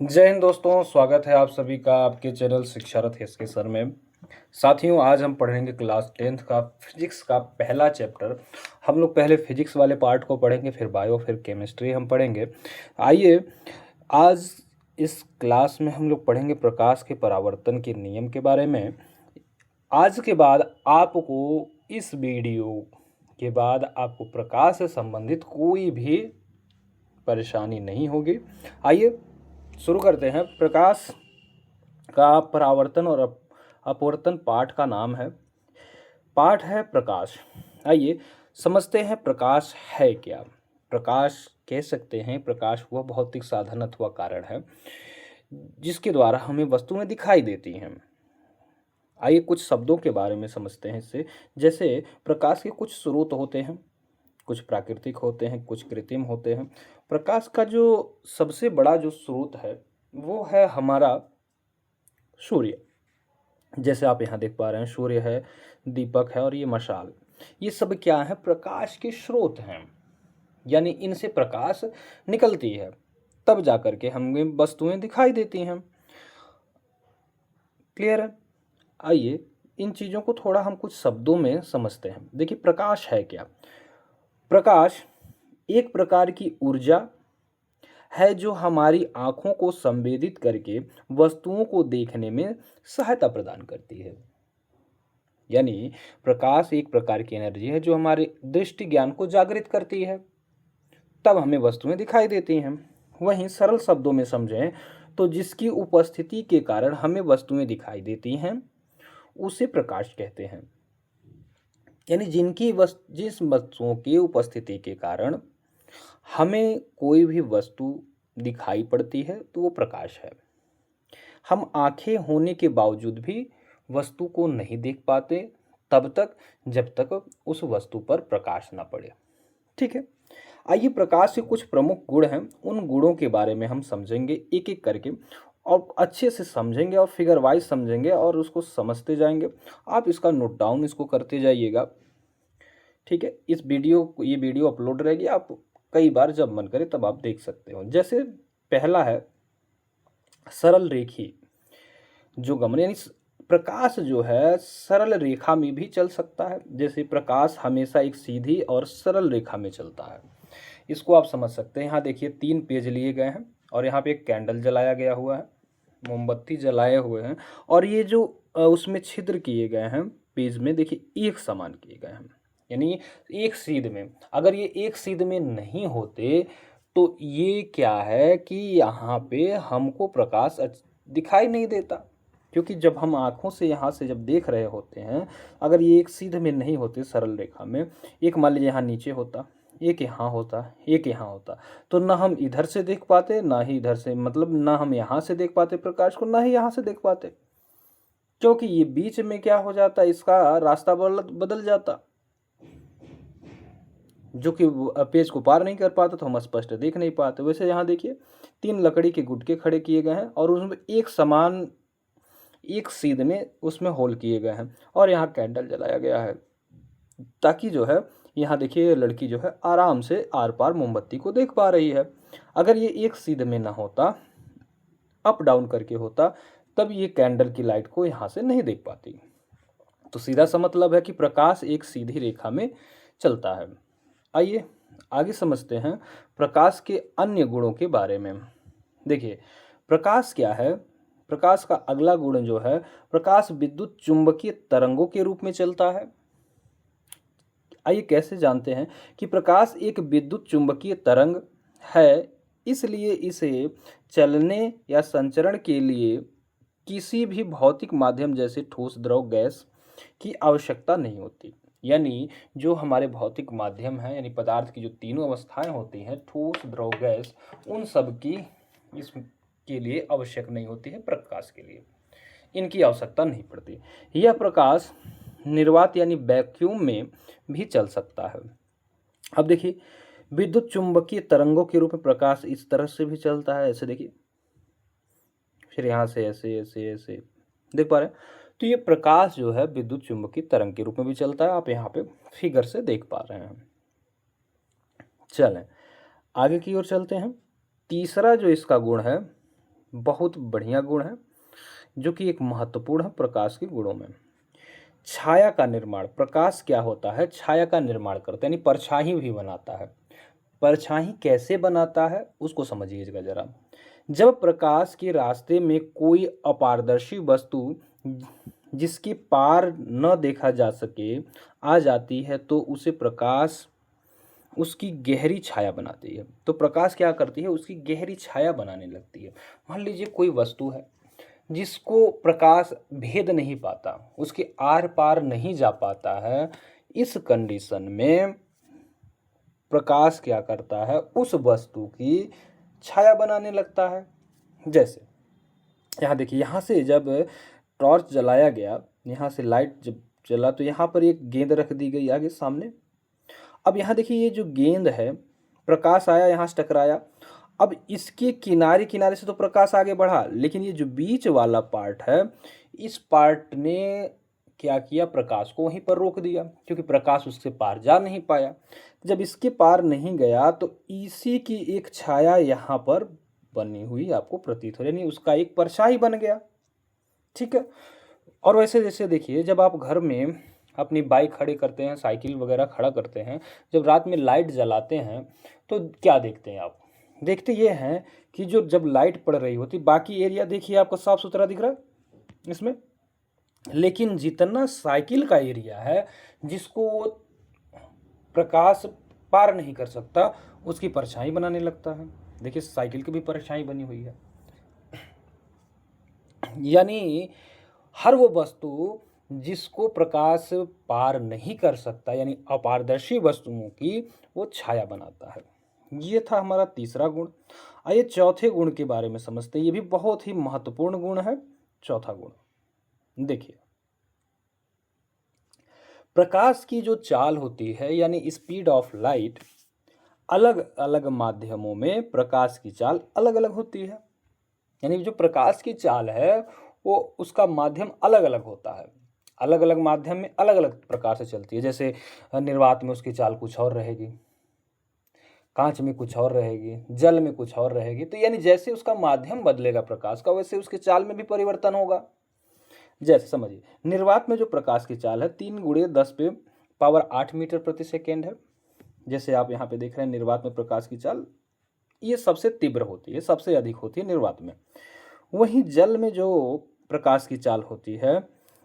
जय हिंद दोस्तों, स्वागत है आप सभी का आपके चैनल शिक्षारत एसके सर में। साथियों, आज हम पढ़ेंगे क्लास 10th का फिजिक्स का पहला चैप्टर। हम लोग पहले फिजिक्स वाले पार्ट को पढ़ेंगे, फिर बायो, फिर केमिस्ट्री हम पढ़ेंगे। आइए, आज इस क्लास में हम लोग पढ़ेंगे प्रकाश के परावर्तन के नियम के बारे में। आज के बाद आपको इस वीडियो के बाद आपको प्रकाश से संबंधित कोई भी परेशानी नहीं होगी। आइए शुरू करते हैं। प्रकाश का परावर्तन और अपवर्तन पाठ का नाम है, पाठ है प्रकाश। आइए समझते हैं प्रकाश है क्या। प्रकाश कह सकते हैं प्रकाश वह भौतिक साधन अथवा कारण है जिसके द्वारा हमें वस्तुएं दिखाई देती हैं। आइए कुछ शब्दों के बारे में समझते हैं इससे। जैसे प्रकाश के कुछ स्रोत होते हैं, कुछ प्राकृतिक होते हैं, कुछ कृत्रिम होते हैं। प्रकाश का जो सबसे बड़ा जो स्रोत है वो है हमारा सूर्य। जैसे आप यहाँ देख पा रहे हैं, सूर्य है, दीपक है और ये मशाल, ये सब क्या है? प्रकाश के स्रोत हैं। यानी इनसे प्रकाश निकलती है, तब जाकर के हमें वस्तुएं दिखाई देती हैं। क्लियर है? आइए इन चीज़ों को थोड़ा हम कुछ शब्दों में समझते हैं। देखिए प्रकाश है क्या। प्रकाश एक प्रकार की ऊर्जा है जो हमारी आँखों को संवेदित करके वस्तुओं को देखने में सहायता प्रदान करती है। यानी प्रकाश एक प्रकार की एनर्जी है जो हमारे दृष्टि ज्ञान को जागृत करती है, तब हमें वस्तुएं दिखाई देती हैं। वहीं सरल शब्दों में समझें तो जिसकी उपस्थिति के कारण हमें वस्तुएं दिखाई देती हैं उसे प्रकाश कहते हैं। यानी जिस वस्तुओं की उपस्थिति के कारण हमें कोई भी वस्तु दिखाई पड़ती है तो वो प्रकाश है। हम आंखें होने के बावजूद भी वस्तु को नहीं देख पाते तब तक जब तक उस वस्तु पर प्रकाश ना पड़े। ठीक है, आइए प्रकाश के कुछ प्रमुख गुण हैं, उन गुणों के बारे में हम समझेंगे एक एक करके, और अच्छे से समझेंगे और फिगर वाइज समझेंगे और उसको समझते जाएंगे। आप इसका नोट डाउन इसको करते जाइएगा। ठीक है, ये वीडियो अपलोड रहेगी, आप कई बार जब मन करे तब आप देख सकते हो। जैसे पहला है सरल रेखी जो गमन, यानी प्रकाश जो है सरल रेखा में भी चल सकता है। जैसे प्रकाश हमेशा एक सीधी और सरल रेखा में चलता है, इसको आप समझ सकते हैं। यहाँ देखिए 3 पेज लिए गए हैं और यहाँ पे एक कैंडल जलाया गया हुआ है, मोमबत्ती जलाए हुए हैं, और ये जो उसमें छिद्र किए गए हैं पेज में, देखिए एक समान किए गए हैं। यानी एक सीध में, अगर ये एक सीध में नहीं होते तो ये क्या है कि यहाँ पे हमको प्रकाश दिखाई नहीं देता, क्योंकि जब हम आँखों से यहाँ से जब देख रहे होते हैं, अगर ये एक सीध में नहीं होते सरल रेखा में, एक मान लीजिए यहाँ नीचे होता, एक यहाँ होता, एक यहाँ होता, तो ना हम इधर से देख पाते ना ही इधर से, मतलब ना हम यहाँ से देख पाते प्रकाश को ना ही यहाँ से देख पाते, क्योंकि ये बीच में क्या हो जाता, इसका रास्ता बदल जाता, जो कि पेज को पार नहीं कर पाता, तो हम स्पष्ट देख नहीं पाते। वैसे यहाँ देखिए 3 लकड़ी के गुटके खड़े किए गए हैं और उसमें एक समान एक सीध में उसमें होल किए गए हैं, और यहाँ कैंडल जलाया गया है ताकि जो है यहाँ देखिए लड़की जो है आराम से आर पार मोमबत्ती को देख पा रही है। अगर ये एक सीध में ना होता, अप डाउन करके होता, तब ये कैंडल की लाइट को यहाँ से नहीं देख पाती। तो सीधा सा मतलब है कि प्रकाश एक सीधी रेखा में चलता है। आइए आगे समझते हैं प्रकाश के अन्य गुणों के बारे में। देखिए प्रकाश क्या है। प्रकाश का अगला गुण जो है, प्रकाश विद्युत चुंबकीय तरंगों के रूप में चलता है। आइए कैसे जानते हैं कि प्रकाश एक विद्युत चुंबकीय तरंग है, इसलिए इसे चलने या संचरण के लिए किसी भी भौतिक माध्यम जैसे ठोस, द्रव, गैस की आवश्यकता नहीं होती। यानी जो हमारे भौतिक माध्यम हैं, यानी पदार्थ की जो तीनों अवस्थाएं होती हैं, ठोस, द्रव, गैस, उन सब की इसके लिए आवश्यक नहीं होती है। प्रकाश के लिए इनकी आवश्यकता नहीं पड़ती। यह प्रकाश निर्वात यानी वैक्यूम में भी चल सकता है। अब देखिए विद्युत चुंबकीय तरंगों के रूप में प्रकाश इस तरह से भी चलता है, ऐसे देखिए, फिर यहाँ से ऐसे ऐसे ऐसे देख पा रहे हैं। तो ये प्रकाश जो है विद्युत चुंबकीय तरंग के रूप में भी चलता है, आप यहाँ पे फिगर से देख पा रहे हैं। चलें आगे की ओर चलते हैं। तीसरा जो इसका गुण है बहुत बढ़िया गुण है, जो कि एक महत्वपूर्ण है प्रकाश के गुणों में। छाया का निर्माण, प्रकाश क्या होता है, छाया का निर्माण करता है, यानी परछाई भी बनाता है। परछाई कैसे बनाता है उसको समझिएगा जरा। जब प्रकाश के रास्ते में कोई अपारदर्शी वस्तु जिसके पार न देखा जा सके आ जाती है तो उसे प्रकाश उसकी गहरी छाया बनाती है। तो प्रकाश क्या करती है, उसकी गहरी छाया बनाने लगती है। मान लीजिए कोई वस्तु है जिसको प्रकाश भेद नहीं पाता, उसके आर पार नहीं जा पाता है, इस कंडीशन में प्रकाश क्या करता है, उस वस्तु की छाया बनाने लगता है। जैसे यहाँ देखिए, यहाँ से जब टॉर्च जलाया गया, यहाँ से लाइट जब चला तो यहाँ पर एक गेंद रख दी गई आगे सामने। अब यहाँ देखिए, ये जो गेंद है, प्रकाश आया यहाँ से टकराया, अब इसके किनारे किनारे से तो प्रकाश आगे बढ़ा, लेकिन ये जो बीच वाला पार्ट है, इस पार्ट ने क्या किया, प्रकाश को वहीं पर रोक दिया, क्योंकि प्रकाश उससे पार जा नहीं पाया। जब इसके पार नहीं गया तो इसी की एक छाया यहाँ पर बनी हुई आपको प्रतीत हो, यानी उसका एक परछाई बन गया। ठीक है। और वैसे जैसे देखिए, जब आप घर में अपनी बाइक खड़ी करते हैं, साइकिल वगैरह खड़ा करते हैं, जब रात में लाइट जलाते हैं तो क्या देखते हैं आप, देखते ये हैं कि जो जब लाइट पड़ रही होती, बाकी एरिया देखिए आपको साफ सुथरा दिख रहा है इसमें, लेकिन जितना साइकिल का एरिया है जिसको वो प्रकाश पार नहीं कर सकता, उसकी परछाई बनाने लगता है। देखिए साइकिल की भी परछाई बनी हुई है। यानी हर वो वस्तु जिसको प्रकाश पार नहीं कर सकता, यानी अपारदर्शी वस्तुओं की वो छाया बनाता है। ये था हमारा तीसरा गुण। आइए चौथे गुण के बारे में समझते हैं। ये भी बहुत ही महत्वपूर्ण गुण है। चौथा गुण देखिए, प्रकाश की जो चाल होती है, यानी स्पीड ऑफ लाइट, अलग अलग माध्यमों में प्रकाश की चाल अलग अलग होती है। यानी जो प्रकाश की चाल है वो उसका माध्यम अलग अलग होता है, अलग अलग माध्यम में अलग अलग प्रकार से चलती है। जैसे निर्वात में उसकी चाल कुछ और रहेगी, कांच में कुछ और रहेगी, जल में कुछ और रहेगी। तो यानी जैसे उसका माध्यम बदलेगा प्रकाश का, वैसे उसकी चाल में भी परिवर्तन होगा। जैसे समझिए, निर्वात में जो प्रकाश की चाल है 3 × 10⁻⁸ मीटर प्रति सेकेंड है। जैसे आप यहाँ पे देख रहे हैं, निर्वात में प्रकाश की चाल ये सबसे तीव्र होती है, सबसे अधिक होती है निर्वात में। वहीं जल में जो प्रकाश की चाल होती है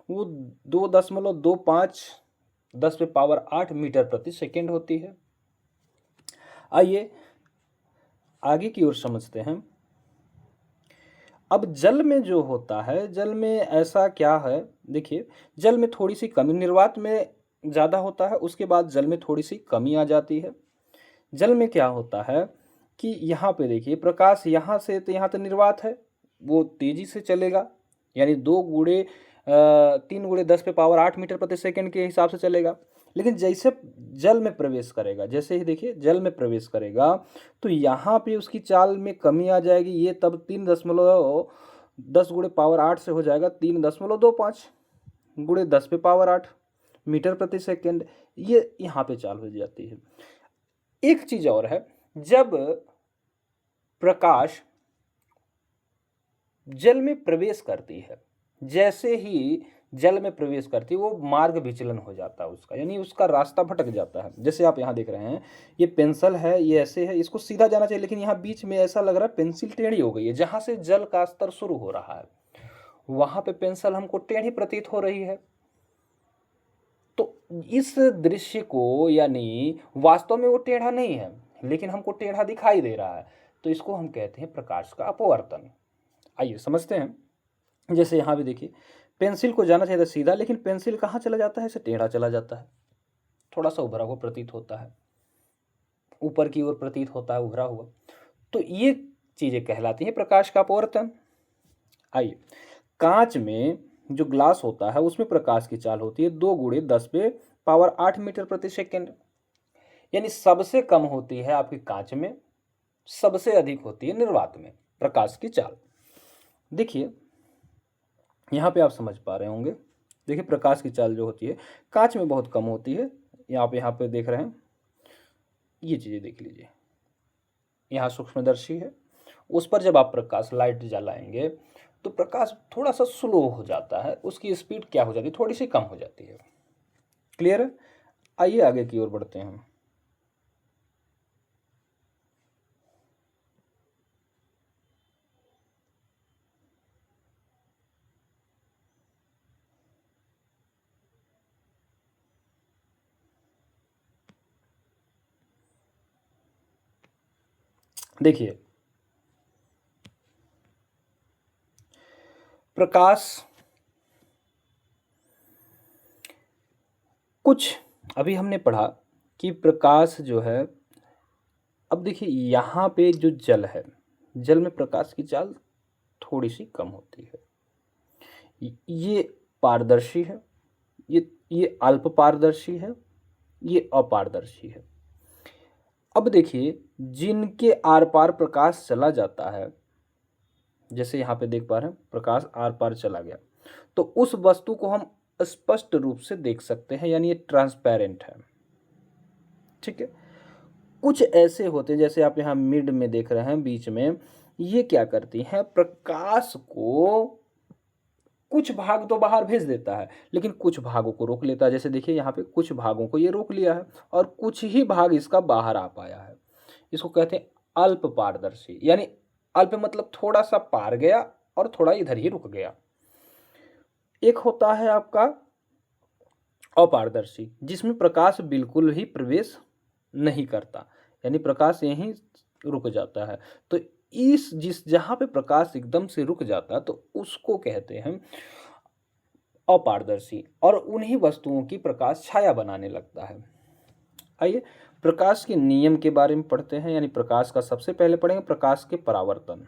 वो 2.25 × 10⁻8 मीटर प्रति सेकेंड होती है। आइए आगे की ओर समझते हैं। अब जल में जो होता है, जल में ऐसा क्या है, देखिए जल में थोड़ी सी कमी, निर्वात में ज़्यादा होता है, उसके बाद जल में थोड़ी सी कमी आ जाती है। जल में क्या होता है कि यहाँ पे देखिए, प्रकाश यहाँ से तो यहाँ तो निर्वात है, वो तेजी से चलेगा, यानी 3 × 10⁻8 मीटर प्रति सेकेंड के हिसाब से चलेगा। लेकिन जैसे जल में प्रवेश करेगा, जैसे ही देखिए जल में प्रवेश करेगा तो यहाँ पे उसकी चाल में कमी आ जाएगी। ये तब 3.10 × 8 से हो जाएगा 3.25 × 10⁻8 मीटर प्रति सेकेंड। ये यहाँ पे चाल हो जाती है। एक चीज और है, जब प्रकाश जल में प्रवेश करती है, जैसे ही जल में प्रवेश करती है वो मार्ग विचलन हो जाता है उसका, यानी उसका रास्ता भटक जाता है। जैसे आप यहाँ देख रहे हैं, ये पेंसिल है, ये ऐसे है, इसको सीधा जाना चाहिए, लेकिन यहाँ बीच में ऐसा लग रहा है पेंसिल टेढ़ी हो गई है। जहाँ से जल का स्तर शुरू हो रहा है वहां पे पेंसिल हमको टेढ़ी प्रतीत हो रही है। तो इस दृश्य को, यानी वास्तव में वो टेढ़ा नहीं है लेकिन हमको टेढ़ा दिखाई दे रहा है, तो इसको हम कहते हैं प्रकाश का अपवर्तन। आइए समझते हैं। जैसे यहाँ भी देखिए, पेंसिल को जाना चाहिए था सीधा, लेकिन पेंसिल कहाँ चला जाता है, इसे टेढ़ा चला जाता है, थोड़ा सा उभरा हुआ प्रतीत होता है, ऊपर की ओर प्रतीत होता है उभरा हुआ। तो ये चीजें कहलाती हैं प्रकाश का अपवर्तन। आइए, कांच में जो ग्लास होता है उसमें प्रकाश की चाल होती है 2 × 10⁻8 मीटर प्रति सेकेंड, यानी सबसे कम होती है आपकी कांच में, सबसे अधिक होती है निर्वात में प्रकाश की चाल। देखिए यहाँ पे आप समझ पा रहे होंगे। देखिए प्रकाश की चाल जो होती है कांच में बहुत कम होती है। आप यहाँ पे देख रहे हैं, ये चीज़ें देख लीजिए, यहाँ सूक्ष्मदर्शी है उस पर जब आप प्रकाश लाइट जलाएंगे तो प्रकाश थोड़ा सा स्लो हो जाता है, उसकी स्पीड क्या हो जाती है, थोड़ी सी कम हो जाती है। क्लियर है? आइए आगे की ओर बढ़ते हैं। देखिए, प्रकाश कुछ अभी हमने पढ़ा कि प्रकाश जो है, अब देखिए यहाँ पे जो जल है, जल में प्रकाश की चाल थोड़ी सी कम होती है। ये पारदर्शी है, ये अल्प पारदर्शी है, ये अपारदर्शी है। अब देखिए, जिनके आर पार प्रकाश चला जाता है, जैसे यहाँ पे देख पा रहे हैं प्रकाश आर पार चला गया, तो उस वस्तु को हम स्पष्ट रूप से देख सकते हैं, यानी ये ट्रांसपेरेंट है। ठीक है। कुछ ऐसे होते हैं, जैसे आप यहाँ मिड में देख रहे हैं बीच में, ये क्या करती हैं, प्रकाश को कुछ भाग तो बाहर भेज देता है लेकिन कुछ भागों को रोक लेता है। जैसे देखिए यहाँ पे कुछ भागों को ये रोक लिया है और कुछ ही भाग इसका बाहर आ पाया है। इसको कहते हैं अल्प पारदर्शी, यानी अल्प मतलब थोड़ा सा पार गया और थोड़ा इधर ही रुक गया। एक होता है आपका अपारदर्शी, जिसमें प्रकाश बिल्कुल ही प्रवेश नहीं करता, यानी प्रकाश यहीं रुक जाता है। तो जिस जहां पे प्रकाश एकदम से रुक जाता है तो उसको कहते हैं अपारदर्शी, और उन्हीं वस्तुओं की प्रकाश छाया बनाने लगता है। आइए प्रकाश के नियम के बारे में पढ़ते हैं, यानी प्रकाश का सबसे पहले पढ़ेंगे प्रकाश के परावर्तन।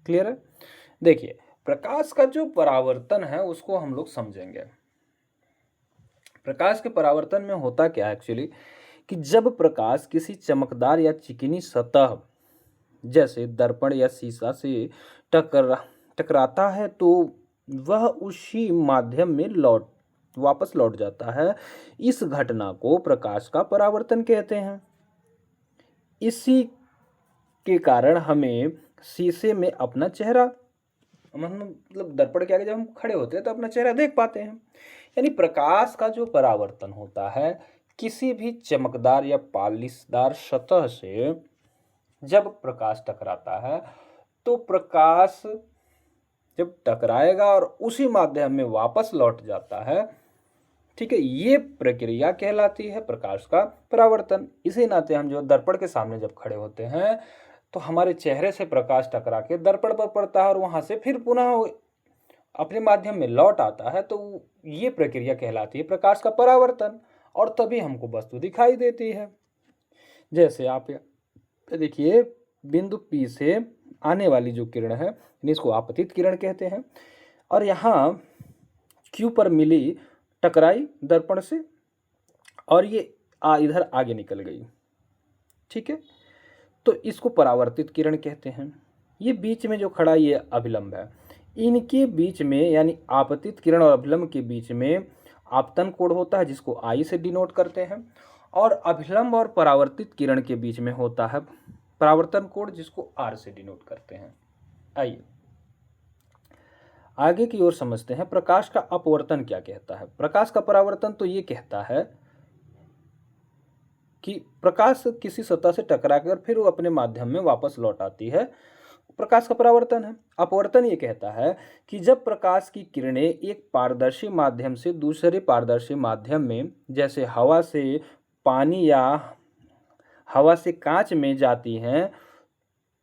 क्लियर है? देखिए, प्रकाश का जो परावर्तन है उसको हम लोग समझेंगे। प्रकाश के परावर्तन में होता क्या है एक्चुअली, कि जब प्रकाश किसी चमकदार या चिकनी सतह जैसे दर्पण या शीशा से टकराता है तो वह उसी माध्यम में वापस लौट जाता है। इस घटना को प्रकाश का परावर्तन कहते हैं। इसी के कारण हमें शीशे में अपना चेहरा, मतलब दर्पण के आगे जब हम खड़े होते हैं तो अपना चेहरा देख पाते हैं। यानी प्रकाश का जो परावर्तन होता है, किसी भी चमकदार या पालिशदार सतह से जब प्रकाश टकराता है तो प्रकाश जब टकराएगा और उसी माध्यम में वापस लौट जाता है। ठीक है, ये प्रक्रिया कहलाती है प्रकाश का परावर्तन। इसी नाते हम जो दर्पण के सामने जब खड़े होते हैं तो हमारे चेहरे से प्रकाश टकरा के दर्पण पर पड़ता है और वहां से फिर पुनः अपने माध्यम में लौट आता है, तो ये प्रक्रिया कहलाती है प्रकाश का परावर्तन, और तभी हमको वस्तु दिखाई देती है। जैसे आप देखिए, बिंदु P से आने वाली जो किरण है इसको आपतित किरण कहते हैं, और यहाँ Q पर मिली, टकराई दर्पण से और ये इधर आगे निकल गई। ठीक है, तो इसको परावर्तित किरण कहते हैं। ये बीच में जो खड़ा ये अभिलंब है, इनके बीच में यानी आपतित किरण और अभिलंब के बीच में आपतन कोण होता है जिसको I से डिनोट करते हैं, और अभिलंब और परावर्तित किरण के बीच में होता है परावर्तन कोण जिसको R से डिनोट करते हैं। आइए आगे की ओर समझते हैं प्रकाश का अपवर्तन क्या कहता है। प्रकाश का परावर्तन तो ये कहता है कि प्रकाश किसी सतह से टकराकर फिर वो अपने माध्यम में वापस लौट आती है, प्रकाश का परावर्तन है। अपवर्तन ये कहता है कि जब प्रकाश की किरणें एक पारदर्शी माध्यम से दूसरे पारदर्शी माध्यम में, जैसे हवा से पानी या हवा से कांच में जाती हैं,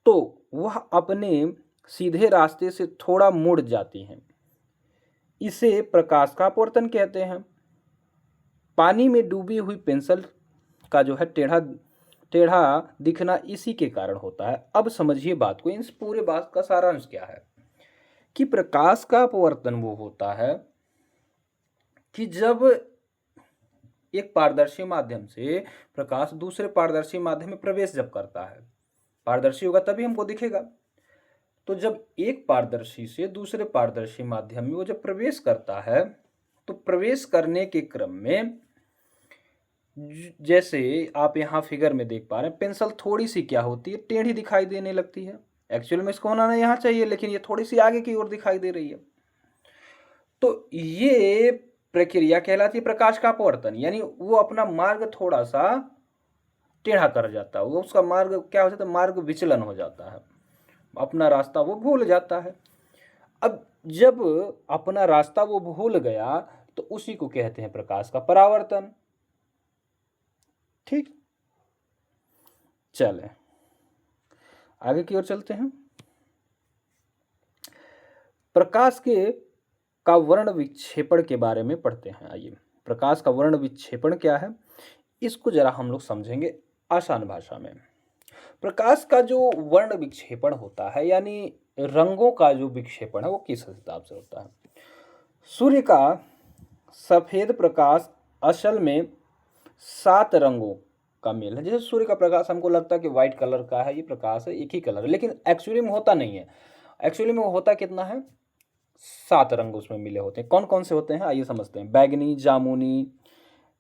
तो वह अपने सीधे रास्ते से थोड़ा मुड़ जाती हैं। इसे प्रकाश का अपवर्तन कहते हैं। पानी में डूबी हुई पेंसिल का जो है टेढ़ा दिखना इसी के कारण होता है। अब समझिए बात को, इस पूरे बात का सारांश क्या है कि प्रकाश का अपवर्तन वो होता है कि जब एक पारदर्शी माध्यम से प्रकाश दूसरे पारदर्शी माध्यम में प्रवेश जब करता है, पारदर्शी होगा तभी हमको दिखेगा, तो जब एक पारदर्शी से दूसरे पारदर्शी माध्यम में वो जब प्रवेश करता है तो प्रवेश करने के क्रम में, जैसे आप यहाँ फिगर में देख पा रहे हैं, पेंसिल थोड़ी सी क्या होती है, टेढ़ी दिखाई देने लगती है, एक्चुअल में इसको होना यहाँ चाहिए, लेकिन ये थोड़ी सी आगे की ओर दिखाई दे रही है। तो ये प्रक्रिया कहलाती है प्रकाश का अपवर्तन, यानी वो अपना मार्ग थोड़ा सा टेढ़ा कर जाता है, वो उसका मार्ग क्या हो जाता है, मार्ग विचलन हो जाता है, अपना रास्ता वो भूल जाता है। अब जब अपना रास्ता वो भूल गया तो उसी को कहते हैं प्रकाश का परावर्तन। ठीक, चलें आगे की ओर चलते हैं। प्रकाश का वर्ण विक्षेपण के बारे में पढ़ते हैं। आइए, प्रकाश का वर्ण विक्षेपण क्या है इसको जरा हम लोग समझेंगे आसान भाषा में। प्रकाश का जो वर्ण विक्षेपण होता है, यानी रंगों का जो विक्षेपण है, वो किस हिसाब से होता है। सूर्य का सफेद प्रकाश असल में 7 रंगों का मेल है। जैसे सूर्य का प्रकाश हमको लगता है कि व्हाइट कलर का है, ये प्रकाश है, एक ही कलर है, लेकिन एक्चुअली में होता नहीं है। एक्चुअली में वो होता कितना है, 7 रंग उसमें मिले होते हैं। कौन कौन से होते हैं आइए समझते हैं। बैगनी, जामुनी,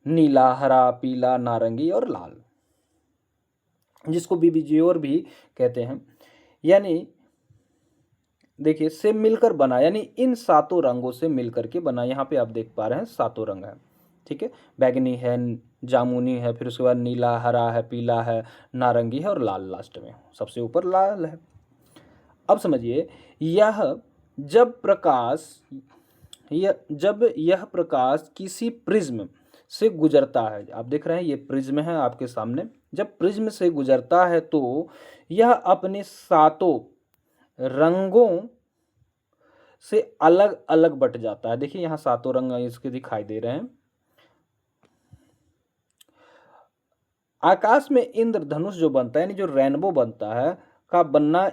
नीला, हरा, पीला, नारंगी और लाल, जिसको बीबीजियोर भी कहते हैं। यानी देखिए, से मिलकर बना, यानी इन 7 रंगों से मिलकर के बना। यहाँ पे आप देख पा रहे हैं 7 रंग है। ठीक है, बैगनी है, जामुनी है, फिर उसके बाद नीला, हरा है, पीला है, नारंगी है और लाल, लास्ट में सबसे ऊपर लाल है। अब समझिए, जब प्रकाश जब यह प्रकाश किसी प्रिज्म से गुजरता है, आप देख रहे हैं ये प्रिज्म है आपके सामने, जब प्रिज्म से गुजरता है तो यह अपने 7 रंगों से अलग अलग बट जाता है। देखिए यहाँ 7 रंग इसके दिखाई दे रहे हैं। आकाश में इंद्रधनुष जो बनता है, यानी जो रेनबो बनता है, का बनना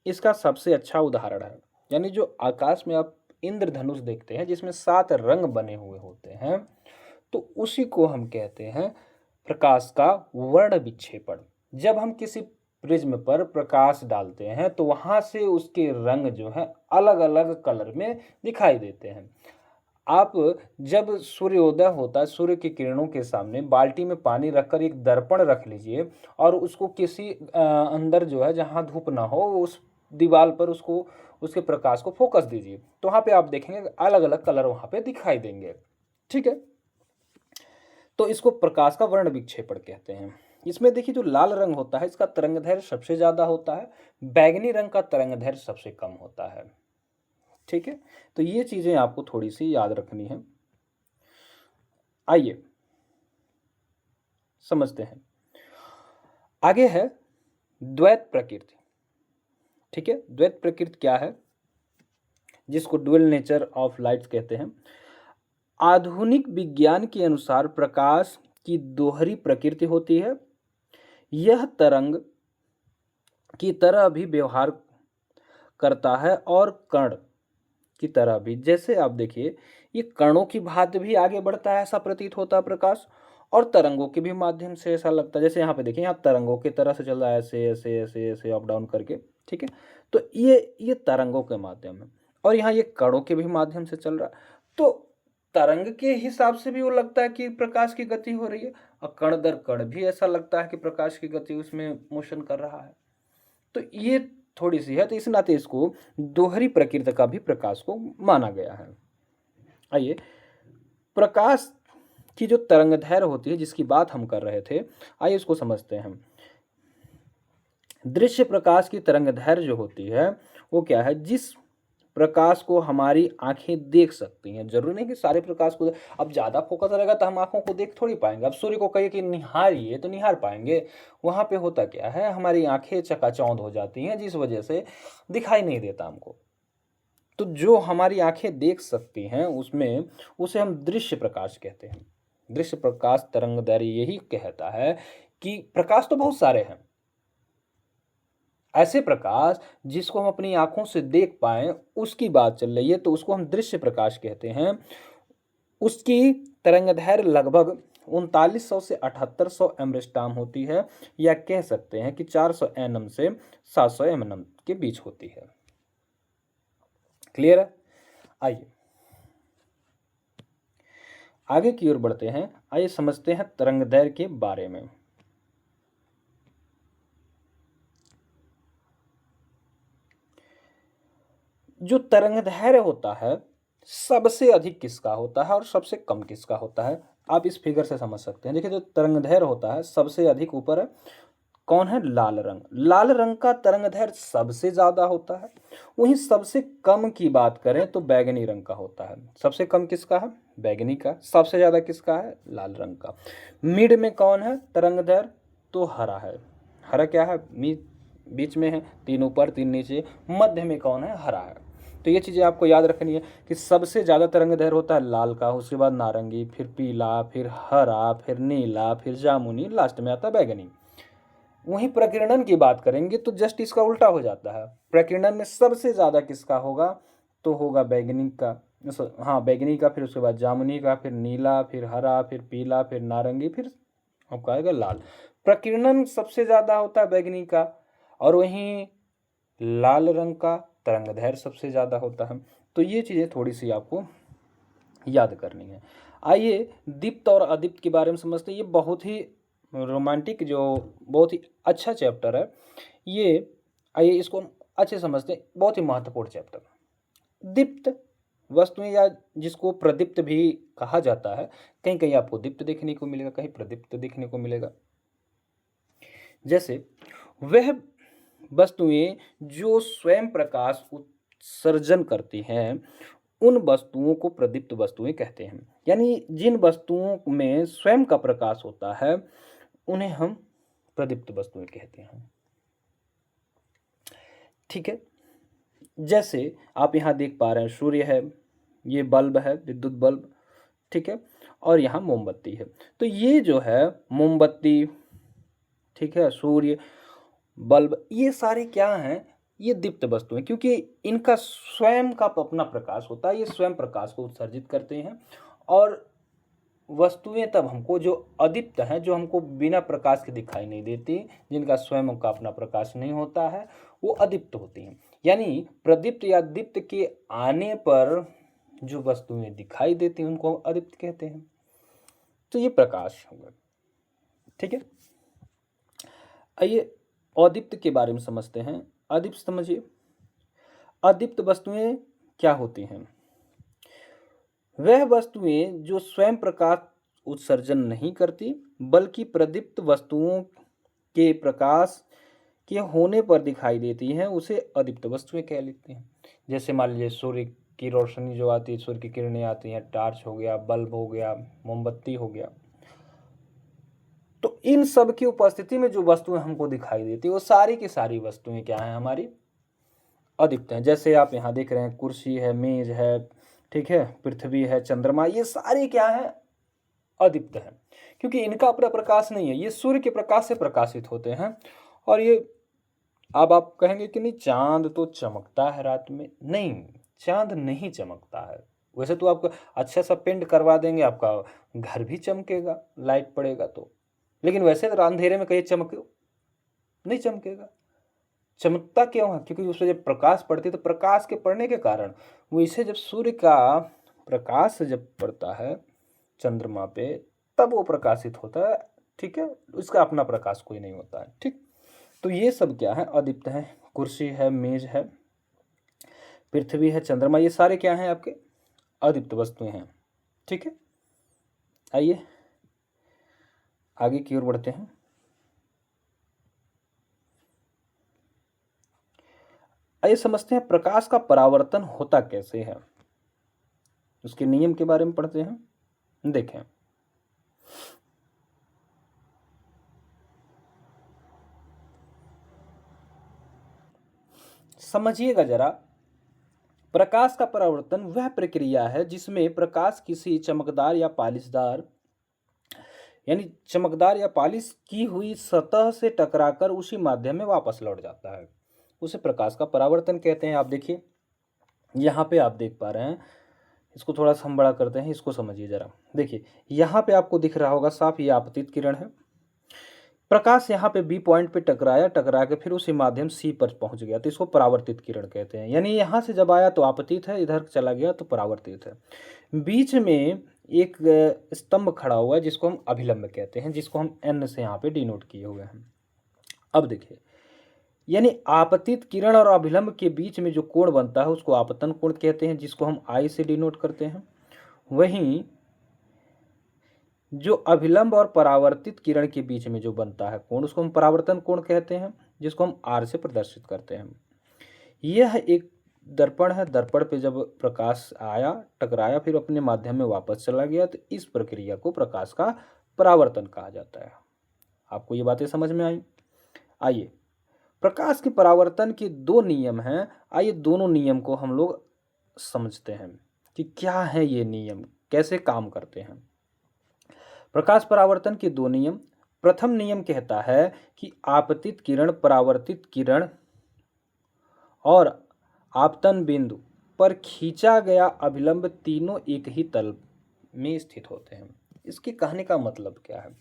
इसका सबसे अच्छा उदाहरण है। यानी जो आकाश में आप इंद्रधनुष देखते हैं जिसमें 7 रंग बने हुए होते हैं, तो उसी को हम कहते हैं प्रकाश का वर्ण विक्षेपण। जब हम किसी प्रिज्म पर प्रकाश डालते हैं तो वहां से उसके रंग जो है अलग अलग कलर में दिखाई देते हैं। आप जब सूर्योदय होता है, सूर्य की किरणों के सामने बाल्टी में पानी रखकर एक दर्पण रख लीजिए और उसको किसी अंदर जो है जहाँ धूप ना हो उस दीवार पर उसको उसके प्रकाश को फोकस दीजिए, तो वहाँ पे आप देखेंगे अलग अलग कलर वहाँ पे दिखाई देंगे। ठीक है, तो इसको प्रकाश का वर्ण विक्षेपण कहते हैं। इसमें देखिए जो लाल रंग होता है इसका तरंगदैर्घ्य सबसे ज़्यादा होता है, बैगनी रंग का तरंगदैर्घ्य सबसे कम होता है। ठीक है, तो ये चीज़ें आपको थोड़ी सी याद रखनी है। आइए समझते हैं। आगे है द्वैत प्रकृति। ठीक है, द्वैत प्रकृति क्या है, जिसको डुअल नेचर ऑफ लाइट्स कहते हैं। आधुनिक विज्ञान के अनुसार प्रकाश की दोहरी प्रकृति होती है। यह तरंग की तरह भी व्यवहार करता है और कण की तरह भी। जैसे आप देखिए, ये कणों की भांति भी आगे बढ़ता है ऐसा प्रतीत होता है प्रकाश, और तरंगों के भी माध्यम से ऐसा लगता है। जैसे यहाँ पे देखिए, यहाँ तरंगों की तरह से चल रहा है, ऐसे ऐसे ऐसे ऐसे अप डाउन करके। ठीक है, तो ये तरंगों के माध्यम है, और यहाँ ये कणों के भी माध्यम से चल रहा है। तो तरंग के हिसाब से भी वो लगता है कि प्रकाश की गति हो रही है, और कण दर कण भी ऐसा लगता है कि प्रकाश की गति उसमें मोशन कर रहा है। तो ये थोड़ी सी है, तो इस नाते इसको दोहरी प्रकृति का भी प्रकाश को माना गया है। आइए, प्रकाश की जो तरंगदैर्घ्य होती है जिसकी बात हम कर रहे थे, आइए इसको समझते हैं। दृश्य प्रकाश की तरंगदैर्घ्य जो होती है वो क्या है, जिस प्रकाश को हमारी आंखें देख सकती हैं। जरूरी नहीं कि सारे प्रकाश को, अब ज़्यादा फोकस रहेगा तो हम आंखों को देख थोड़ी पाएंगे। अब सूर्य को कहिए कि निहारिए तो निहार पाएंगे, वहाँ पे होता क्या है, हमारी आंखें चकाचौंध हो जाती हैं जिस वजह से दिखाई नहीं देता हमको। तो जो हमारी आंखें देख सकती हैं उसमें, उसे हम दृश्य प्रकाश कहते हैं। दृश्य प्रकाश तरंगदैर्घ्य यही कहता है कि प्रकाश तो बहुत सारे हैं, ऐसे प्रकाश जिसको हम अपनी आंखों से देख पाएं उसकी बात चल रही है, तो उसको हम दृश्य प्रकाश कहते हैं। उसकी तरंगदैर्घ्य लगभग 3900 से 7800 एम्बरेस्टाम होती है, या कह सकते हैं कि 400 एनएम से 700 एमएनएम के बीच होती है। क्लियर है? आइए आगे की ओर बढ़ते हैं। आइए समझते हैं तरंगदैर्घ्य के बारे में। जो तरंगदैर्घ्य होता है सबसे अधिक किसका होता है और सबसे कम किसका होता है, आप इस फिगर से समझ सकते हैं। देखिए जो तरंगदैर्घ्य होता है सबसे अधिक ऊपर है, कौन है, लाल रंग। लाल रंग का तरंगदैर्घ्य सबसे ज्यादा होता है। वहीं सबसे कम की बात करें तो बैगनी रंग का होता है। सबसे कम किसका है, बैगनी का। सबसे ज्यादा किसका है, लाल रंग का। मिड में कौन है तरंगदैर्घ्य, तो हरा है। हरा क्या है, बीच में है, 3 ऊपर 3 नीचे, मध्य में कौन है, हरा है। तो ये चीज़ें आपको याद रखनी है कि सबसे ज़्यादा तरंगदैर्घ्य होता है लाल का, उसके बाद नारंगी, फिर पीला, फिर हरा, फिर नीला, फिर जामुनी, लास्ट में आता है बैगनी। वहीं प्रकीर्णन की बात करेंगे तो जस्ट इसका उल्टा हो जाता है। प्रकीर्णन में सबसे ज़्यादा किसका होगा, तो होगा बैगनी का। हाँ बैगनी का, फिर उसके बाद जामुनी का, फिर नीला, फिर हरा, फिर पीला, फिर नारंगी, फिर आपका आएगा लाल। प्रकीर्णन सबसे ज़्यादा होता है बैगनी का, और वहीं लाल रंग का तरंगदैर्घ्य सबसे ज़्यादा होता है। तो ये चीज़ें थोड़ी सी आपको याद करनी है। आइए दीप्त और अदीप्त के बारे में समझते हैं। ये बहुत ही रोमांटिक, जो बहुत ही अच्छा चैप्टर है ये। आइए इसको हम अच्छे समझते हैं, बहुत ही महत्वपूर्ण चैप्टर। दीप्त वस्तुएं, या जिसको प्रदीप्त भी कहा जाता है, कहीं कहीं आपको दीप्त देखने को मिलेगा, कहीं प्रदीप्त देखने को मिलेगा। जैसे वह वस्तुएं जो स्वयं प्रकाश उत्सर्जन करती हैं उन वस्तुओं को प्रदीप्त वस्तुएं कहते हैं। यानी जिन वस्तुओं में स्वयं का प्रकाश होता है उन्हें हम प्रदीप्त वस्तुएं कहते हैं। ठीक है, जैसे आप यहाँ देख पा रहे हैं सूर्य है, ये बल्ब है, विद्युत बल्ब, ठीक है, और यहाँ मोमबत्ती है। तो ये जो है मोमबत्ती, ठीक है, सूर्य, बल्ब, ये सारे क्या हैं, ये दीप्त वस्तु हैं, क्योंकि इनका स्वयं का अपना प्रकाश होता है। ये स्वयं प्रकाश को उत्सर्जित करते हैं। और वस्तुएं तब हमको जो अदीप्त हैं, जो हमको बिना प्रकाश के दिखाई नहीं देती, जिनका स्वयं का अपना प्रकाश नहीं होता है, वो अदीप्त होती हैं। यानी प्रदीप्त या दीप्त के आने पर जो वस्तुएं दिखाई देती हैं उनको अदीप्त कहते हैं। तो ये प्रकाश होगा। ठीक है, आइए अदीप्त के बारे में समझते हैं। अदीप्त समझिए, अदीप्त वस्तुएं क्या होती हैं। वह वस्तुएं जो स्वयं प्रकाश उत्सर्जन नहीं करती बल्कि प्रदीप्त वस्तुओं के प्रकाश के होने पर दिखाई देती हैं, उसे अदीप्त वस्तुएं कह लेते हैं। जैसे मान लीजिए सूर्य की रोशनी जो आती है, सूर्य की किरणें आती हैं, टार्च हो गया, बल्ब हो गया, मोमबत्ती हो गया। तो इन सब की उपस्थिति में जो वस्तुएं हमको दिखाई देती है वो सारी की सारी वस्तुएं क्या हैं, हमारी अदीप्त हैं। जैसे आप यहाँ देख रहे हैं कुर्सी है, मेज है, ठीक है, पृथ्वी है, चंद्रमा, ये सारे क्या है, अदीप्त हैं, क्योंकि इनका अपना प्रकाश नहीं है, ये सूर्य के प्रकाश से प्रकाशित होते हैं। और ये, अब आप कहेंगे कि नहीं चांद तो चमकता है रात में, नहीं, चांद नहीं चमकता है। वैसे तो आपको अच्छा सा पेंट करवा देंगे, आपका घर भी चमकेगा, लाइट पड़ेगा तो, लेकिन वैसे तो अंधेरे में कहीं चमके नहीं चमकेगा। चमकता क्यों है, क्योंकि उससे जब प्रकाश पड़ती है तो प्रकाश के पड़ने के कारण वो इसे, जब सूर्य का प्रकाश जब पड़ता है चंद्रमा पे तब वो प्रकाशित होता है। ठीक है, उसका अपना प्रकाश कोई नहीं होता है। ठीक, तो ये सब क्या है, अदीप्त है। कुर्सी है, मेज है, पृथ्वी है, चंद्रमा, ये सारे क्या हैं, आपके अदीप्त वस्तुएं हैं। ठीक है, आइए आगे की ओर बढ़ते हैं। आइए समझते हैं प्रकाश का परावर्तन होता कैसे है, उसके नियम के बारे में पढ़ते हैं। देखें, समझिएगा जरा। प्रकाश का परावर्तन वह प्रक्रिया है जिसमें प्रकाश किसी चमकदार या पालिशदार, यानी चमकदार या पालिश की हुई सतह से टकराकर उसी माध्यम में वापस लौट जाता है, उसे प्रकाश का परावर्तन कहते हैं। आप देखिए यहाँ पे आप देख पा रहे हैं, इसको थोड़ा सा हम बड़ा करते हैं, इसको समझिए जरा। देखिए यहाँ पे आपको दिख रहा होगा साफ, ये आपतित किरण है। प्रकाश यहाँ पे बी पॉइंट पे टकराया, टकरा के फिर उसी माध्यम सी पर पहुंच गया, तो इसको परावर्तित किरण कहते हैं। यानी यहाँ से जब आया तो आपतित है, इधर चला गया तो परावर्तित है। बीच में एक स्तंभ खड़ा हुआ है जिसको हम अभिलंब कहते हैं, जिसको हम एन से यहाँ पे डिनोट किए हुए हैं। अब देखिए यानी आपतित किरण और अभिलंब के बीच में जो कोण बनता है उसको आपतन कोण कहते हैं, जिसको हम आई से डिनोट करते हैं। वहीं जो अभिलंब और परावर्तित किरण के बीच में जो बनता है कोण उसको हम परावर्तन कोण कहते हैं, जिसको हम आर से प्रदर्शित करते हैं। यह एक दर्पण है, दर्पण पे जब प्रकाश आया, टकराया, फिर अपने माध्यम में वापस चला गया, तो इस प्रक्रिया को प्रकाश का परावर्तन कहा जाता है। आपको ये बातें समझ में आई? आइए, प्रकाश के परावर्तन के दो नियम हैं। आइए दोनों नियम को हम लोग समझते हैं कि क्या है ये नियम, कैसे काम करते हैं। प्रकाश परावर्तन के दो नियम। प्रथम नियम कहता है कि आपतित किरण, परावर्तित किरण और आपतन बिंदु पर खींचा गया अभिलंब तीनों एक ही तल में स्थित होते हैं। इसके कहने का मतलब क्या है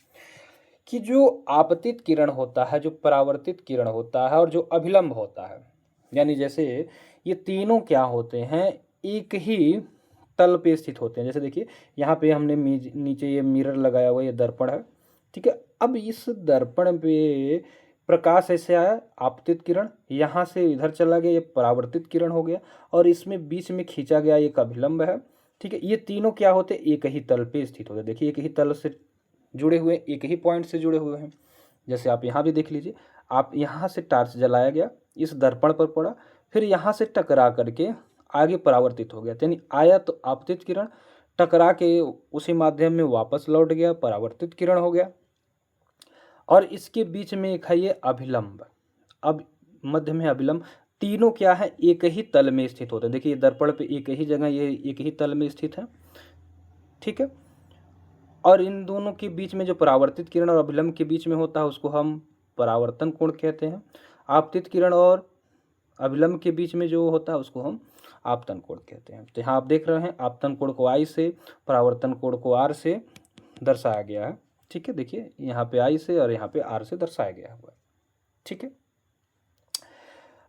कि जो आपतित किरण होता है, जो परावर्तित किरण होता है और जो अभिलंब होता है, यानी जैसे ये तीनों क्या होते हैं, एक ही तल पे स्थित होते हैं। जैसे देखिए यहाँ पे हमने नीचे ये मिरर लगाया हुआ, ये दर्पण है, ठीक है। अब इस दर्पण पे प्रकाश ऐसे आया, आपतित किरण, यहाँ से इधर चला गया, ये परावर्तित किरण हो गया, और इसमें बीच में खींचा गया एक अभिलंब है, ठीक है। ये तीनों क्या होते हैं, एक ही तल पे स्थित होते हैं। देखिए एक ही तल से जुड़े हुए, एक ही पॉइंट से जुड़े हुए हैं। जैसे आप यहाँ भी देख लीजिए, आप यहाँ से टार्च जलाया गया, इस दर्पण पर पड़ा, फिर यहाँ से टकरा करके आगे परावर्तित हो गया, यानी आया तो आपतित किरण, टकरा के उसी माध्यम में वापस लौट गया, परावर्तित किरण हो गया। और इसके बीच में एक है ये अभिलंब, अब मध्य में अभिलंब। तीनों क्या है, एक ही तल में स्थित होते हैं। देखिए दर्पण पे एक ही जगह, ये एक ही तल में स्थित है, ठीक है। और इन दोनों के बीच में जो परावर्तित किरण और अभिलंब के बीच में होता है उसको हम परावर्तन कोण कहते हैं। आपतित किरण और अभिलंब के बीच में जो होता है उसको हम आपतन कोण कहते हैं। तो यहाँ आप देख रहे हैं आपतन कोण को आई से, परावर्तन कोण को आर से दर्शाया गया है, ठीक है। देखिए यहाँ पे आई से और यहाँ पे आर से दर्शाया गया हुआ है, ठीक है।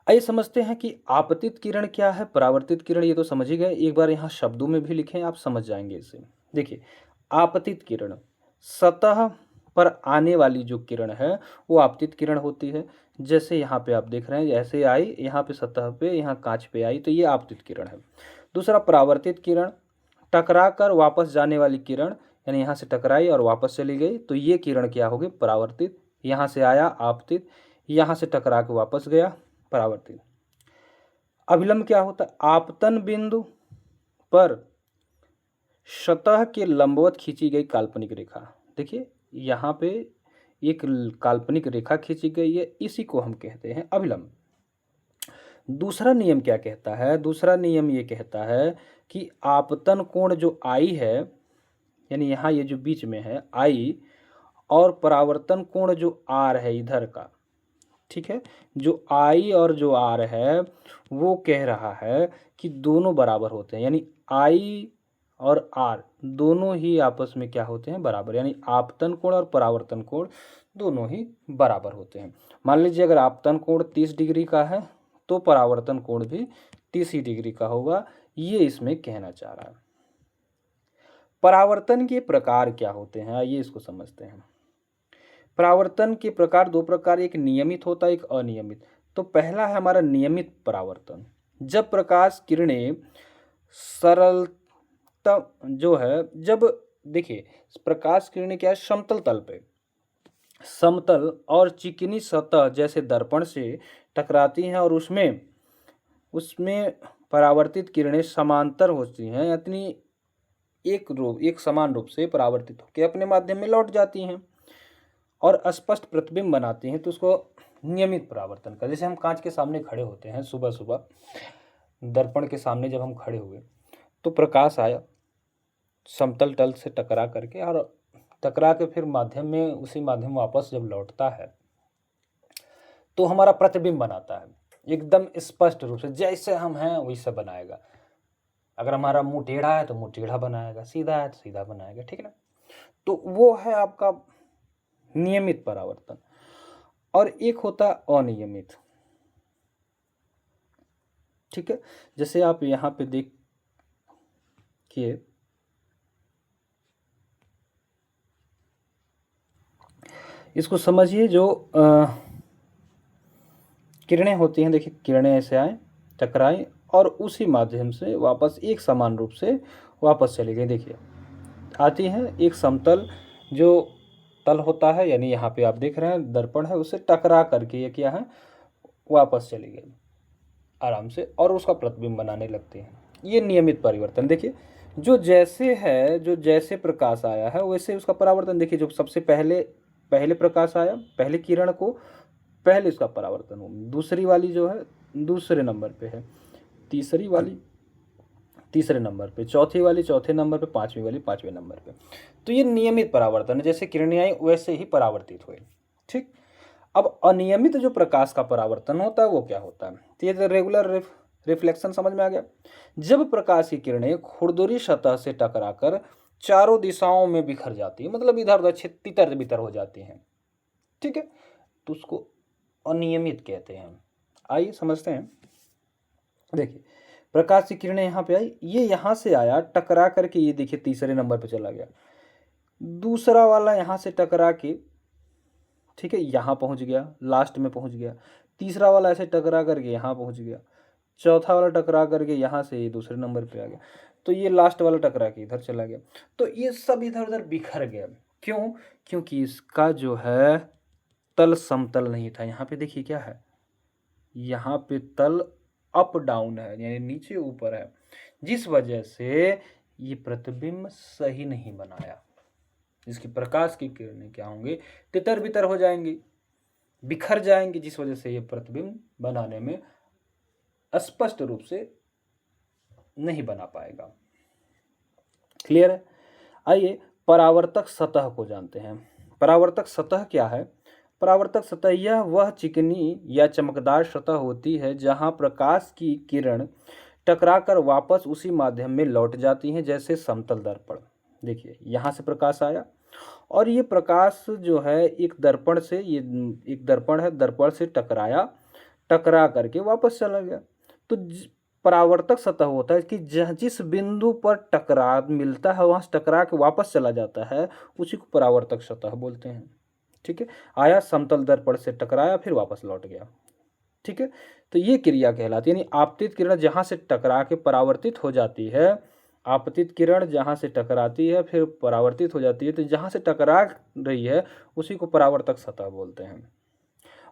आइए समझते हैं कि आपतित किरण क्या है, परावर्तित किरण ये तो समझ ही गए। एक बार यहाँ शब्दों में भी लिखें, आप समझ जाएंगे इसे। देखिए आपतित किरण, सतह पर आने वाली जो किरण है वो आपतित किरण होती है। जैसे यहाँ पे आप देख रहे हैं, ऐसे आई, यहाँ पे सतह पे, यहाँ कांच पे आई, तो ये आपतित किरण है। दूसरा परावर्तित किरण, टकरा कर वापस जाने वाली किरण, यानी यहाँ से टकराई और वापस चली गई, तो ये किरण क्या होगी, परावर्तित। यहाँ से आया आपतित, यहाँ से टकरा के वापस गया, परावर्तित। अभिलंब क्या होता है, आपतन बिंदु पर सतह के लंबवत खींची गई काल्पनिक रेखा। देखिए यहाँ पे एक काल्पनिक रेखा खींची गई है, इसी को हम कहते हैं अभिलंब। दूसरा नियम क्या कहता है, दूसरा नियम ये कहता है कि आपतन कोण जो आई है, यानी यहाँ ये जो बीच में है आई, और परावर्तन कोण जो आर है इधर का, ठीक है, जो आई और जो आर है वो कह रहा है कि दोनों बराबर होते हैं, यानी आई और आर दोनों ही आपस में क्या होते हैं, बराबर, यानी आपतन कोण और परावर्तन कोण दोनों ही बराबर होते हैं। मान लीजिए अगर आपतन कोण 30 डिग्री का है तो परावर्तन कोण भी 30 ही डिग्री का होगा, ये इसमें कहना चाह रहा है। परावर्तन के प्रकार क्या होते हैं, आइए इसको समझते हैं। परावर्तन के प्रकार दो प्रकार, एक नियमित होता है, एक अनियमित। तो पहला है हमारा नियमित परावर्तन, जब प्रकाश किरणें सरलता जो है, जब देखिए प्रकाश किरणें क्या है, समतल तल पे, समतल और चिकनी सतह जैसे दर्पण से टकराती हैं और उसमें उसमें परावर्तित किरणें समांतर होती हैं, यानी एक समान रूप से परावर्तित होकर अपने माध्यम में लौट जाती हैं और स्पष्ट प्रतिबिंब बनाती हैं, तो उसको नियमित परावर्तन का। जैसे हम कांच के सामने खड़े होते हैं सुबह सुबह, दर्पण के सामने जब हम खड़े हुए तो प्रकाश आया समतल तल से टकरा करके, और टकरा के फिर माध्यम में, उसी माध्यम वापस जब लौटता है तो हमारा प्रतिबिंब बनाता है, एकदम स्पष्ट रूप से जैसे हम हैं वैसे बनाएगा। अगर हमारा मुंह टेढ़ा है तो मुंह टेढ़ा बनाएगा, सीधा है तो सीधा बनाएगा, ठीक है ना। तो वो है आपका नियमित परावर्तन। और एक होता है अनियमित, ठीक है। जैसे आप यहाँ पे देखिए, इसको समझिए, जो किरणें होती हैं, देखिए किरणें ऐसे आए, टकराई और उसी माध्यम से वापस एक समान रूप से वापस चली गई। देखिए आती हैं एक समतल जो तल होता है, यानी यहाँ पे आप देख रहे हैं दर्पण है, उससे टकरा करके ये क्या है वापस चली गई आराम से और उसका प्रतिबिंब बनाने लगते हैं। ये नियमित परिवर्तन देखिए, जो जैसे है, जो जैसे प्रकाश आया है वैसे उसका परावर्तन देखिए। जो सबसे पहले पहले प्रकाश आया, पहले किरण को पहले उसका परावर्तन हो, दूसरी वाली जो है दूसरे नंबर पे है, तीसरी वाली तीसरे नंबर पे, चौथी वाली चौथे नंबर पे, पांचवी वाली पांचवें नंबर पे। तो ये नियमित परावर्तन है, जैसे किरणें आई वैसे ही परावर्तित हुए। ठीक। अब अनियमित जो प्रकाश का परावर्तन होता है वो क्या होता है, तो ये रेगुलर रिफ्लेक्शन समझ में आ गया। जब प्रकाश की किरणें खुरदुरी सतह से टकराकर चारों दिशाओं में बिखर जाती है, मतलब इधर उधर तितर बितर हो जाती हैं, ठीक है, तो उसको अनियमित कहते हैं। आइए समझते हैं। देखिए प्रकाश की किरणें यहाँ पे आई, ये यहाँ से आया टकरा करके, ये देखिए तीसरे नंबर पे चला गया, दूसरा वाला यहाँ से टकरा के, ठीक है, यहाँ पहुँच गया, लास्ट में पहुँच गया, तीसरा वाला ऐसे टकरा करके यहाँ पहुँच गया, चौथा वाला टकरा करके यहाँ से ये दूसरे नंबर पे आ गया, तो ये लास्ट वाला टकरा के इधर चला गया। तो ये सब इधर उधर बिखर गया। क्यों? क्योंकि इसका जो है तल समतल नहीं था। यहाँ पे देखिए क्या है, यहाँ पे तल अप डाउन है, यानी नीचे ऊपर है, जिस वजह से ये प्रतिबिंब सही नहीं बनाया। जिसकी प्रकाश की किरणें क्या होंगे, तितर बितर हो जाएंगी, बिखर जाएंगी, जिस वजह से ये प्रतिबिंब बनाने में स्पष्ट रूप से नहीं बना पाएगा। क्लियर है? आइए परावर्तक सतह को जानते हैं। परावर्तक सतह क्या है? परावर्तक सतह यह वह चिकनी या चमकदार सतह होती है जहां प्रकाश की किरण टकराकर वापस उसी माध्यम में लौट जाती हैं, जैसे समतल दर्पण। देखिए यहाँ से प्रकाश आया और ये प्रकाश जो है एक दर्पण से, ये एक दर्पण है, दर्पण से टकराया, टकरा करके वापस चला गया। तो परावर्तक सतह होता है कि जिस बिंदु पर टकरा मिलता है वहां से टकरा के वापस चला जाता है, उसी को परावर्तक सतह बोलते हैं। ठीक है, आया समतल दर्पण से टकराया फिर वापस लौट गया। ठीक है, तो ये क्रिया कहलाती है, यानी आपतित किरण जहां से टकरा के परावर्तित हो जाती है, आपतित किरण जहां से टकराती है फिर परावर्तित हो जाती है, तो जहां से टकरा रही है उसी को परावर्तक सतह बोलते हैं।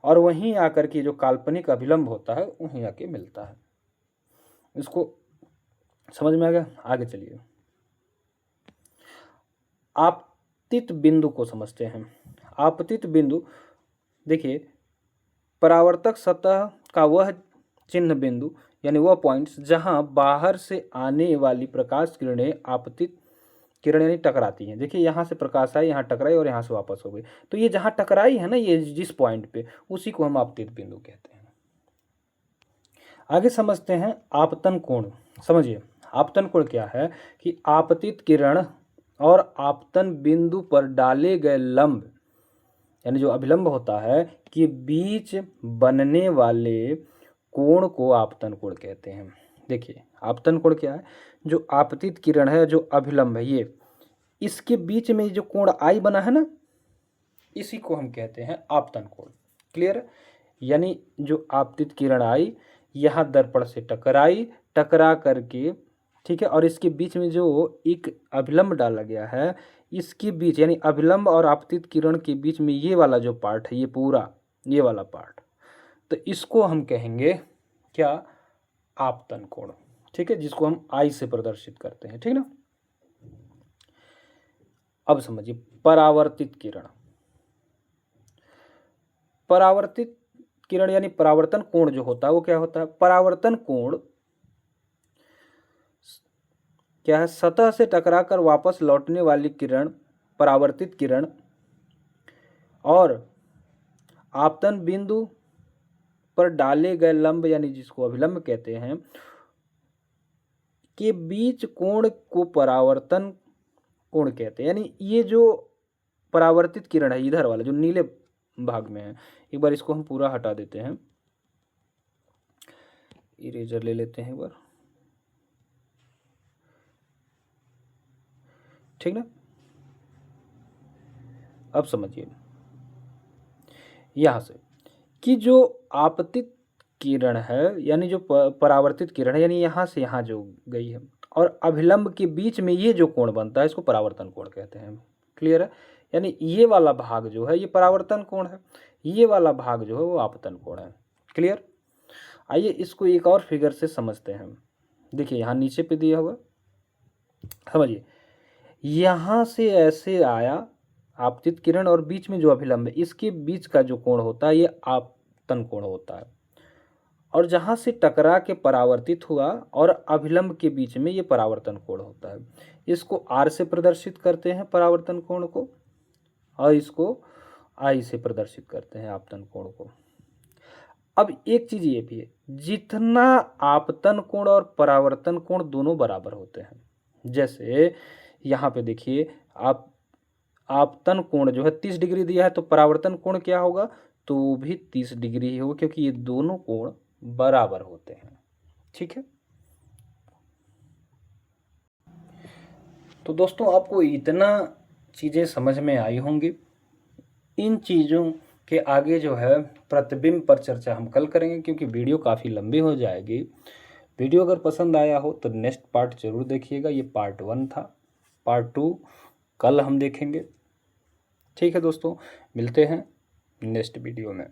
और वहीं आकर के जो काल्पनिक अभिलंब होता है वहीं आके मिलता है। इसको समझ में आ गया? आगे चलिए आपतित बिंदु को समझते हैं। आपतित बिंदु देखिए, परावर्तक सतह का वह चिन्ह बिंदु यानी वह पॉइंट्स जहां बाहर से आने वाली प्रकाश किरणें आपतित किरण यानी टकराती हैं। देखिए यहाँ से प्रकाश आई, यहाँ टकराई और यहाँ से वापस हो गई, तो ये जहाँ टकराई है ना, ये जिस पॉइंट पे, उसी को हम आपतित बिंदु कहते हैं। आगे समझते हैं आपतन कोण। समझिए आपतन कोण क्या है कि आपतित किरण और आपतन बिंदु पर डाले गए लंब यानी जो अभिलंब होता है कि बीच बनने वाले कोण को आपतन कोण कहते हैं। देखिए आपतन कोण क्या है, जो आपतित किरण है, जो अभिलंब है, ये इसके बीच में जो कोण आई बना है ना, इसी को हम कहते हैं आपतन कोण। क्लियर है? यानी जो आपतित किरण आई यहाँ दर्पण से टकराई, टकरा करके, ठीक है, और इसके बीच में जो एक अभिलंब डाला गया है, इसके बीच यानी अभिलंब और आपतित किरण के बीच में ये वाला जो पार्ट है, ये पूरा ये वाला पार्ट, तो इसको हम कहेंगे क्या, आपतन कोण। ठीक है, जिसको हम आई से प्रदर्शित करते हैं। ठीक ना? अब समझिए परावर्तित किरण। परावर्तित किरण यानी परावर्तन कोण जो होता है वो क्या होता है? परावर्तन कोण क्या है? सतह से टकराकर वापस लौटने वाली किरण परावर्तित किरण और आपतन बिंदु पर डाले गए लंब यानी जिसको अभिलंब कहते हैं के बीच कोण को परावर्तन कोण कहते हैं। यानी ये जो परावर्तित किरण है, इधर वाला जो नीले भाग में है, एक बार इसको हम पूरा हटा देते हैं, इरेजर ले लेते हैं एक बार, ठीक ना? अब समझिए यहां से कि जो आपतित किरण है, यानी जो परावर्तित किरण है, यानी यहाँ से यहाँ जो गई है, और अभिलंब के बीच में ये जो कोण बनता है इसको परावर्तन कोण कहते हैं। क्लियर है? यानी ये वाला भाग जो है ये परावर्तन कोण है, ये वाला भाग जो है वो आपतन कोण है। क्लियर? आइए इसको एक और फिगर से समझते हैं। देखिए यहाँ नीचे पे दिया हुआ, समझिए, यहाँ से ऐसे आया आपतित किरण और बीच में जो अभिलंब है इसके बीच का जो कोण होता है ये आपतन कोण होता है, और जहाँ से टकरा के परावर्तित हुआ और अभिलंब के बीच में ये परावर्तन कोण होता है। इसको आर से प्रदर्शित करते हैं परावर्तन कोण को, और इसको आई से प्रदर्शित करते हैं आपतन कोण को। अब एक चीज ये भी है, जितना आपतन कोण और परावर्तन कोण दोनों बराबर होते हैं, जैसे यहाँ पे देखिए आप आपतन कोण जो है 30 डिग्री दिया है, तो परावर्तन कोण क्या होगा, तो वो भी 30 डिग्री ही होगा, क्योंकि ये दोनों कोण बराबर होते हैं। ठीक है, तो दोस्तों आपको इतना चीज़ें समझ में आई होंगी। इन चीज़ों के आगे जो है प्रतिबिंब पर चर्चा हम कल करेंगे, क्योंकि वीडियो काफ़ी लंबी हो जाएगी। वीडियो अगर पसंद आया हो तो नेक्स्ट पार्ट जरूर देखिएगा। ये पार्ट 1 था, पार्ट 2 कल हम देखेंगे। ठीक है दोस्तों, मिलते हैं नेक्स्ट वीडियो में।